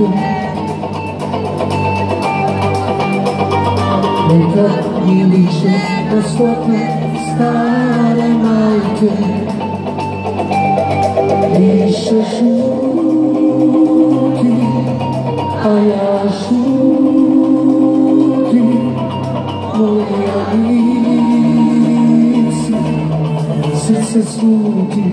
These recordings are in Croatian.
majke, nekad mi liče na stope stare majke. Više šuti, a ja šutim, moja lici, srce sluti.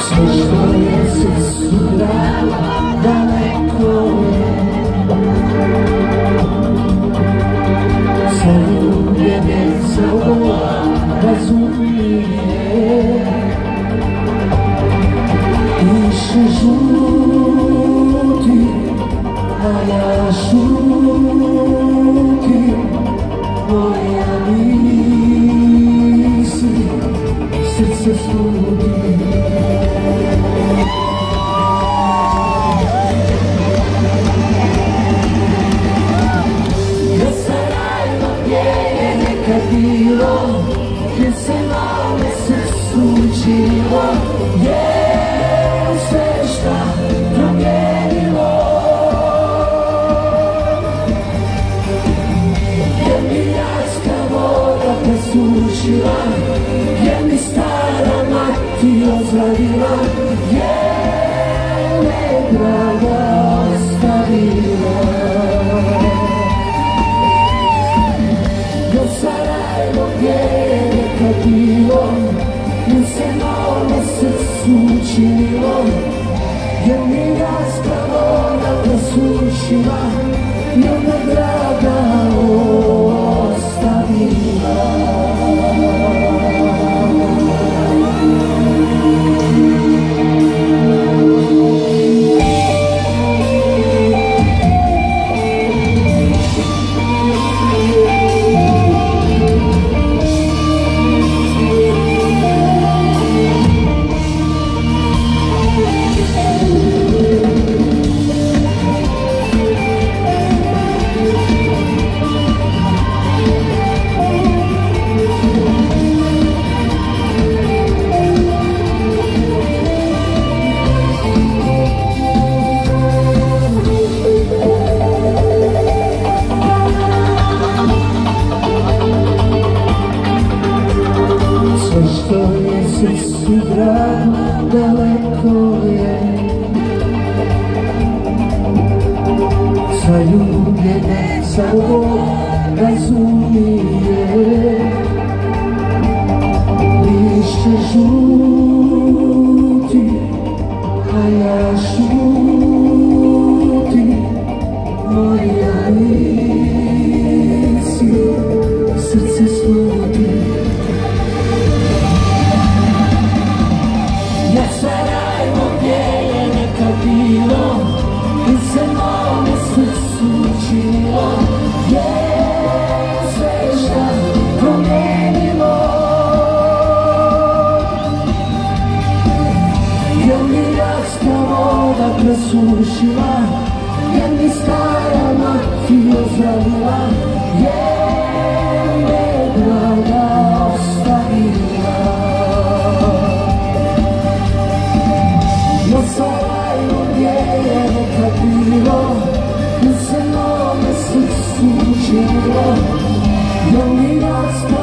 Sve što je srcu drago, daleko je. Zaljubljene se ovo razumije. Više žuti, a ja šutim, moja misli, srce sluti. Bilo, gdje se male srcu učilo, je sve šta promijenilo. Je mi jarska voda presušila, je mi stara mati ozladila, je me draga ostavila. Sarajevo gdje je nekad bilo, gdje se malo srcu učinilo, gdje mi jarska voda presušila, je me draga ostavila. Što je srcu drago, daleko je. Zaljubljene za ovo razumije. Lišće žuti, a ja šutim, moja misli, srce sluti. Sarajevo gdje je nekad bilo, gdje se mome srcu učinilo, je sve šta promijenilo. Je mi jarska voda presušila, je mi stara mati ozladila, je me draga ostavila. Sarajevo gdje je nekad bilo, gdje se mome srcu učinilo, je mi jarska